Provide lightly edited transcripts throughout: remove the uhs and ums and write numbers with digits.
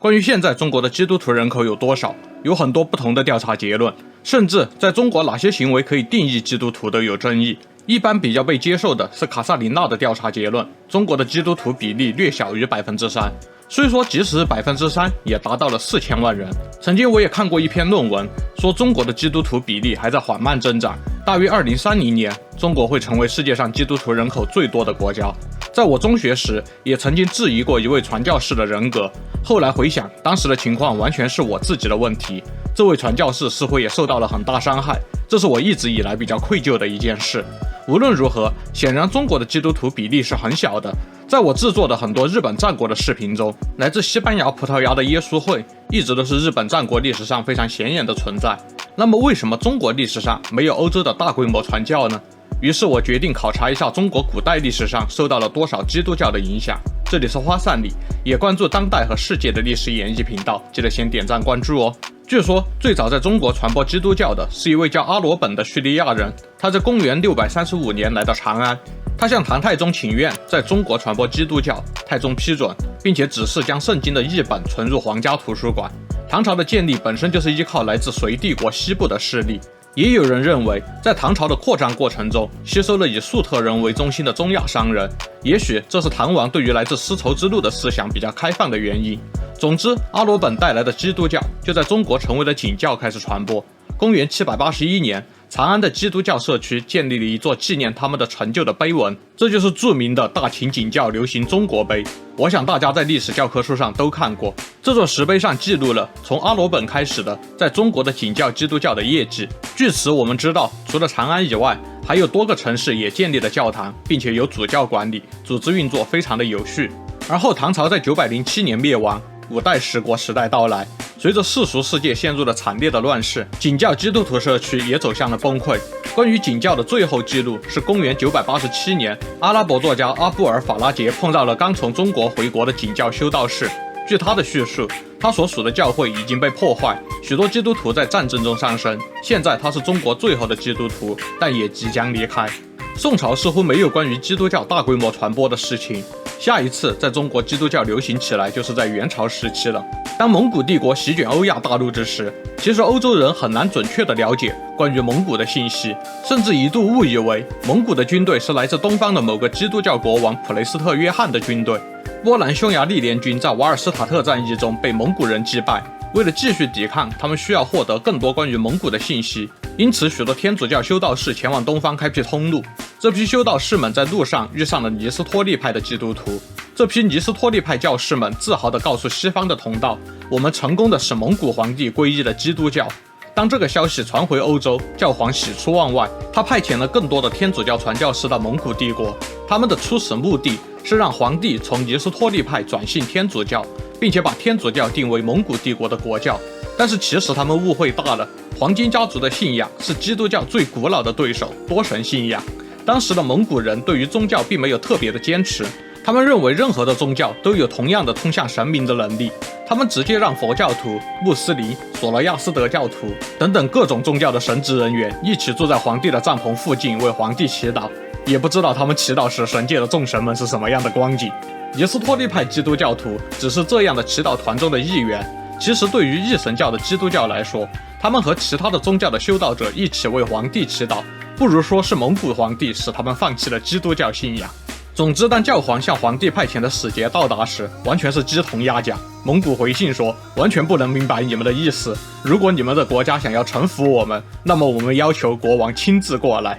关于现在中国的基督徒人口有多少，有很多不同的调查结论，甚至在中国哪些行为可以定义基督徒都有争议。一般比较被接受的是卡萨琳娜的调查结论，中国的基督徒比例略小于3%。虽说即使是3%，也达到了4000万人。曾经我也看过一篇论文，说中国的基督徒比例还在缓慢增长，大约2030年，中国会成为世界上基督徒人口最多的国家。在我中学时，也曾经质疑过一位传教士的人格，后来回想，当时的情况完全是我自己的问题，这位传教士似乎也受到了很大伤害，这是我一直以来比较愧疚的一件事。无论如何，显然中国的基督徒比例是很小的。在我制作的很多日本战国的视频中，来自西班牙、葡萄牙的耶稣会一直都是日本战国历史上非常显眼的存在。那么为什么中国历史上没有欧洲的大规模传教呢？于是我决定考察一下中国古代历史上受到了多少基督教的影响。这里是花散里，也关注当代和世界的历史演绎频道，记得先点赞关注哦。据说最早在中国传播基督教的是一位叫阿罗本的叙利亚人，他在公元635年来到长安，他向唐太宗请愿在中国传播基督教，太宗批准，并且指示将圣经的译本存入皇家图书馆。唐朝的建立本身就是依靠来自隋帝国西部的势力。也有人认为，在唐朝的扩张过程中，吸收了以粟特人为中心的中亚商人，也许这是唐王对于来自丝绸之路的思想比较开放的原因。总之，阿罗本带来的基督教就在中国成为了景教开始传播。公元781年，长安的基督教社区建立了一座纪念他们的成就的碑文，这就是著名的大秦景教流行中国碑。我想大家在历史教科书上都看过，这座石碑上记录了从阿罗本开始的在中国的景教基督教的业绩。据此我们知道，除了长安以外，还有多个城市也建立了教堂，并且由主教管理，组织运作非常的有序。而后唐朝在907年灭亡，五代十国时代到来，随着世俗世界陷入了惨烈的乱世，景教基督徒社区也走向了崩溃。关于景教的最后记录是公元987年，阿拉伯作家阿布尔法拉杰碰到了刚从中国回国的景教修道士。据他的叙述，他所属的教会已经被破坏，许多基督徒在战争中丧生，现在他是中国最后的基督徒，但也即将离开。宋朝似乎没有关于基督教大规模传播的事情，下一次在中国基督教流行起来就是在元朝时期了。当蒙古帝国席卷欧亚大陆之时，其实欧洲人很难准确地了解关于蒙古的信息，甚至一度误以为蒙古的军队是来自东方的某个基督教国王普雷斯特约翰的军队。波兰匈牙利联军在瓦尔施塔特战役中被蒙古人击败，为了继续抵抗，他们需要获得更多关于蒙古的信息，因此许多天主教修道士前往东方开辟通路。这批修道士们在路上遇上了尼斯托利派的基督徒，这批尼斯托利派教士们自豪地告诉西方的同道，我们成功地使蒙古皇帝皈依了基督教。当这个消息传回欧洲，教皇喜出望外，他派遣了更多的天主教传教士到蒙古帝国，他们的初始目的是让皇帝从尼斯托利派转信天主教，并且把天主教定为蒙古帝国的国教。但是其实他们误会大了，黄金家族的信仰是基督教最古老的对手多神信仰。当时的蒙古人对于宗教并没有特别的坚持，他们认为任何的宗教都有同样的通向神明的能力，他们直接让佛教徒、穆斯林、索罗亚斯德教徒等等各种宗教的神职人员一起住在皇帝的帐篷附近为皇帝祈祷，也不知道他们祈祷时神界的众神们是什么样的光景。尼斯托利派基督教徒只是这样的祈祷团中的一员，其实对于一神教的基督教来说，他们和其他的宗教的修道者一起为皇帝祈祷，不如说是蒙古皇帝使他们放弃了基督教信仰。总之，当教皇向皇帝派遣的使节到达时，完全是鸡同鸭讲。蒙古回信说，完全不能明白你们的意思，如果你们的国家想要臣服我们，那么我们要求国王亲自过来。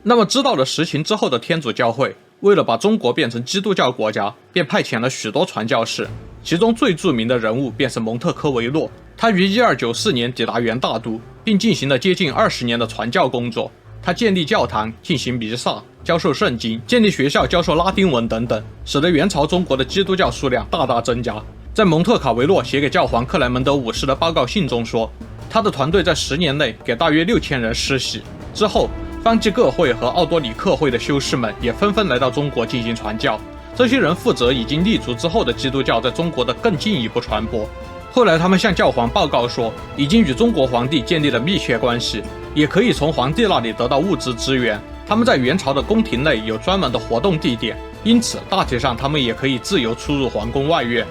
那么知道了实情之后的天主教会，为了把中国变成基督教国家，便派遣了许多传教士，其中最著名的人物便是蒙特科维洛。他于1294年抵达元大都，并进行了接近20年的传教工作。他建立教堂，进行弥撒，教授圣经，建立学校，教授拉丁文等等，使得元朝中国的基督教数量大大增加。在蒙特卡维洛写给教皇克莱门德5世的报告信中说，他的团队在10年内给大约6000人施洗。之后，方济各会和奥多里克会的修士们也纷纷来到中国进行传教，这些人负责已经立足之后的基督教在中国的更进一步传播。后来他们向教皇报告说，已经与中国皇帝建立了密切关系，也可以从皇帝那里得到物资支援。他们在元朝的宫廷内有专门的活动地点，因此大体上他们也可以自由出入皇宫外院。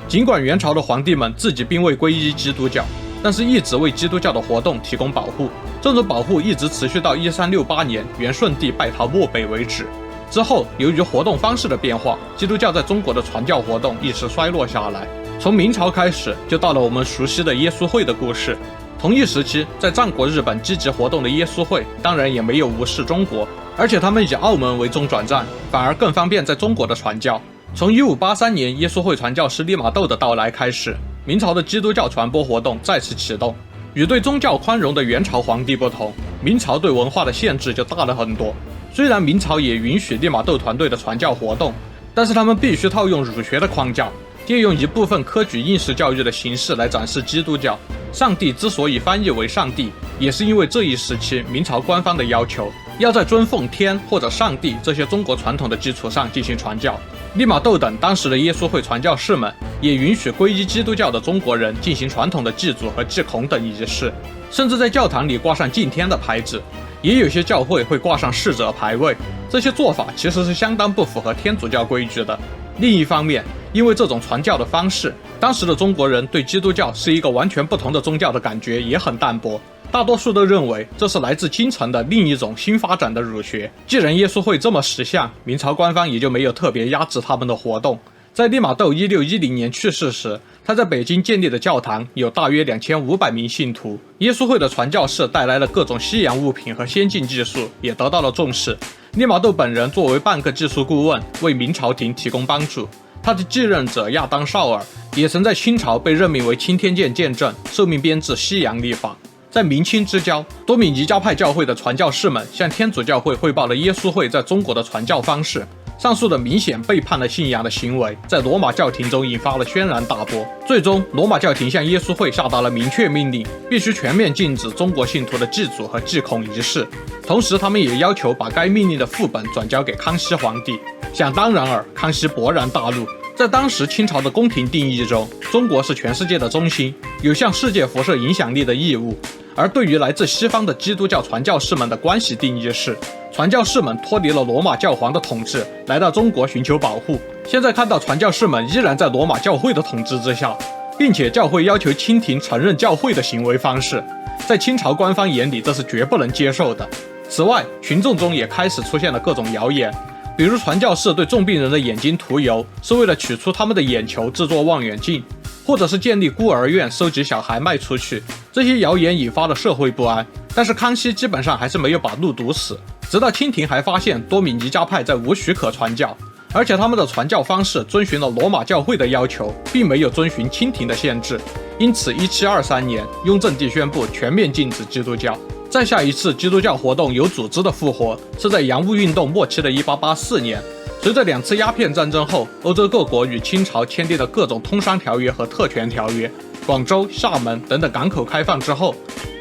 尽管元朝的皇帝们自己并未皈依基督教，但是一直为基督教的活动提供保护。这种保护一直持续到1368年元顺帝败逃漠北为止。之后，由于活动方式的变化，基督教在中国的传教活动一时衰落下来。从明朝开始，就到了我们熟悉的耶稣会的故事。同一时期，在战国日本积极活动的耶稣会，当然也没有无视中国，而且他们以澳门为中转站，反而更方便在中国的传教。从1583年耶稣会传教士利玛窦的到来开始，明朝的基督教传播活动再次启动。与对宗教宽容的元朝皇帝不同，明朝对文化的限制就大了很多。虽然明朝也允许利玛窦团队的传教活动，但是他们必须套用儒学的框架，借用一部分科举应试教育的形式来展示基督教。上帝之所以翻译为上帝，也是因为这一时期明朝官方的要求，要在尊奉天或者上帝这些中国传统的基础上进行传教。利玛窦等当时的耶稣会传教士们也允许皈依基督教的中国人进行传统的祭祖和祭孔等仪式，甚至在教堂里挂上敬天的牌子，也有些教会会挂上逝者牌位。这些做法其实是相当不符合天主教规矩的。另一方面，因为这种传教的方式，当时的中国人对基督教是一个完全不同的宗教的感觉也很淡薄，大多数都认为这是来自京城的另一种新发展的儒学。既然耶稣会这么识相，明朝官方也就没有特别压制他们的活动。在利玛窦1610年去世时，他在北京建立的教堂有大约2500名信徒。耶稣会的传教士带来了各种西洋物品和先进技术，也得到了重视。利玛窦本人作为半个技术顾问，为明朝廷提供帮助。他的继任者亚当·绍尔也曾在清朝被任命为钦天监监正，受命编制西洋历法。在明清之交，多米尼加派教会的传教士们向天主教会汇报了耶稣会在中国的传教方式。上述的明显背叛了信仰的行为，在罗马教廷中引发了轩然大波。最终，罗马教廷向耶稣会下达了明确命令，必须全面禁止中国信徒的祭祖和祭孔仪式。同时，他们也要求把该命令的副本转交给康熙皇帝。想当然尔，康熙勃然大怒。在当时清朝的宫廷定义中，中国是全世界的中心，有向世界辐射影响力的义务。而对于来自西方的基督教传教士们的关系定义是，传教士们脱离了罗马教皇的统治，来到中国寻求保护。现在看到传教士们依然在罗马教会的统治之下，并且教会要求清廷承认教会的行为方式，在清朝官方眼里这是绝不能接受的。此外，群众中也开始出现了各种谣言，比如传教士对重病人的眼睛涂油，是为了取出他们的眼球制作望远镜，或者是建立孤儿院收集小孩卖出去。这些谣言引发了社会不安，但是康熙基本上还是没有把路堵死。直到清廷还发现多米尼加派在无许可传教，而且他们的传教方式遵循了罗马教会的要求，并没有遵循清廷的限制。因此1723年，雍正帝宣布全面禁止基督教。再下一次基督教活动有组织的复活，是在洋务运动末期的1884年。随着2次鸦片战争后，欧洲各国与清朝签订了各种通商条约和特权条约，广州、厦门等等港口开放之后，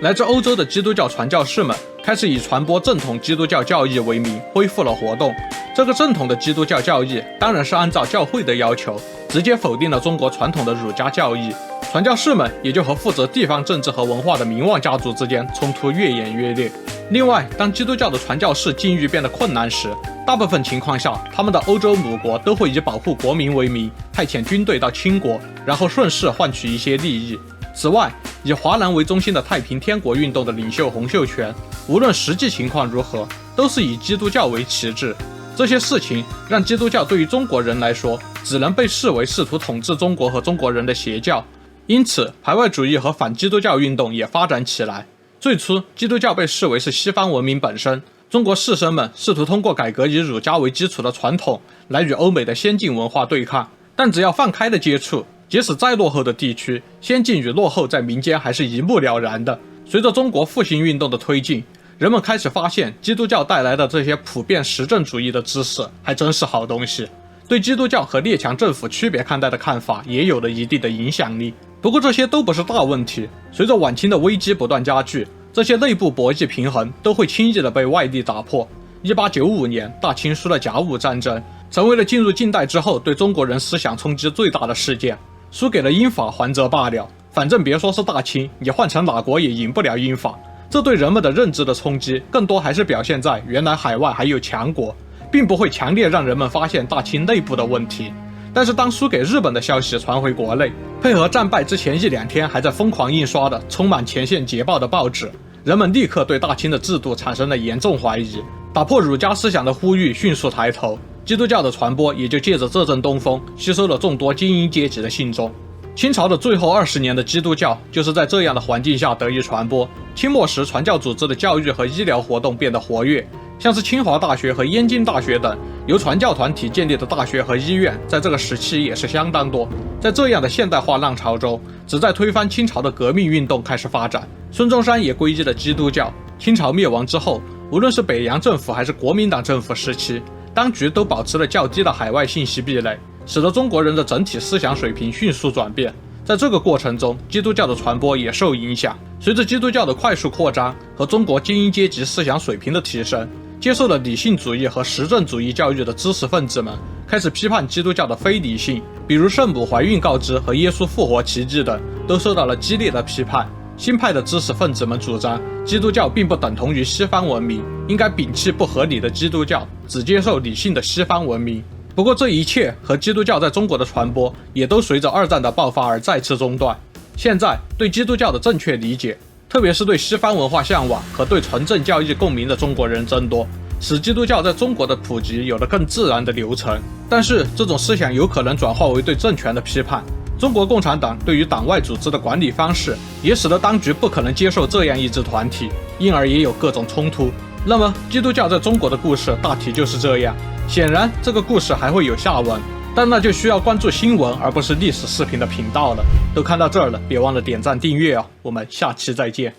来自欧洲的基督教传教士们开始以传播正统基督教教义为名恢复了活动。这个正统的基督教教义当然是按照教会的要求，直接否定了中国传统的儒家教义。传教士们也就和负责地方政治和文化的名望家族之间冲突越演越烈。另外，当基督教的传教士境遇变得困难时，大部分情况下，他们的欧洲母国都会以保护国民为名，派遣军队到清国，然后顺势换取一些利益。此外，以华南为中心的太平天国运动的领袖洪秀全，无论实际情况如何，都是以基督教为旗帜。这些事情让基督教对于中国人来说，只能被视为试图统治中国和中国人的邪教。因此，排外主义和反基督教运动也发展起来。最初，基督教被视为是西方文明本身，中国士绅们试图通过改革以儒家为基础的传统来与欧美的先进文化对抗。但只要放开了接触，即使再落后的地区，先进与落后在民间还是一目了然的。随着中国复兴运动的推进，人们开始发现基督教带来的这些普遍实证主义的知识还真是好东西，对基督教和列强政府区别看待的看法也有了一定的影响力。不过这些都不是大问题，随着晚清的危机不断加剧，这些内部博弈平衡都会轻易的被外力打破。1895年，大清输了甲午战争，成为了进入近代之后对中国人思想冲击最大的事件。输给了英法还则罢了，反正别说是大清，你换成哪国也赢不了英法。这对人们的认知的冲击更多还是表现在原来海外还有强国，并不会强烈让人们发现大清内部的问题。但是当输给日本的消息传回国内，配合战败之前1-2天还在疯狂印刷的充满前线捷报的报纸，人们立刻对大清的制度产生了严重怀疑，打破儒家思想的呼吁迅速抬头，基督教的传播也就借着这阵东风，吸收了众多精英阶级的信众。清朝的最后20年的基督教就是在这样的环境下得以传播。清末时，传教组织的教育和医疗活动变得活跃，像是清华大学和燕京大学等由传教团体建立的大学和医院，在这个时期也是相当多。在这样的现代化浪潮中，旨在推翻清朝的革命运动开始发展，孙中山也皈依了基督教。清朝灭亡之后，无论是北洋政府还是国民党政府时期，当局都保持了较低的海外信息壁垒，使得中国人的整体思想水平迅速转变。在这个过程中，基督教的传播也受影响。随着基督教的快速扩张和中国精英阶级思想水平的提升，接受了理性主义和实证主义教育的知识分子们开始批判基督教的非理性，比如圣母怀孕告知和耶稣复活奇迹等，都受到了激烈的批判。新派的知识分子们主张，基督教并不等同于西方文明，应该摒弃不合理的基督教，只接受理性的西方文明。不过这一切和基督教在中国的传播也都随着2战的爆发而再次中断。现在对基督教的正确理解，特别是对西方文化向往和对纯正教义共鸣的中国人增多，使基督教在中国的普及有了更自然的流程。但是这种思想有可能转化为对政权的批判。中国共产党对于党外组织的管理方式，也使得当局不可能接受这样一支团体，因而也有各种冲突。那么基督教在中国的故事大体就是这样。显然这个故事还会有下文，但那就需要关注新闻而不是历史视频的频道了。都看到这儿了，别忘了点赞订阅哦，我们下期再见。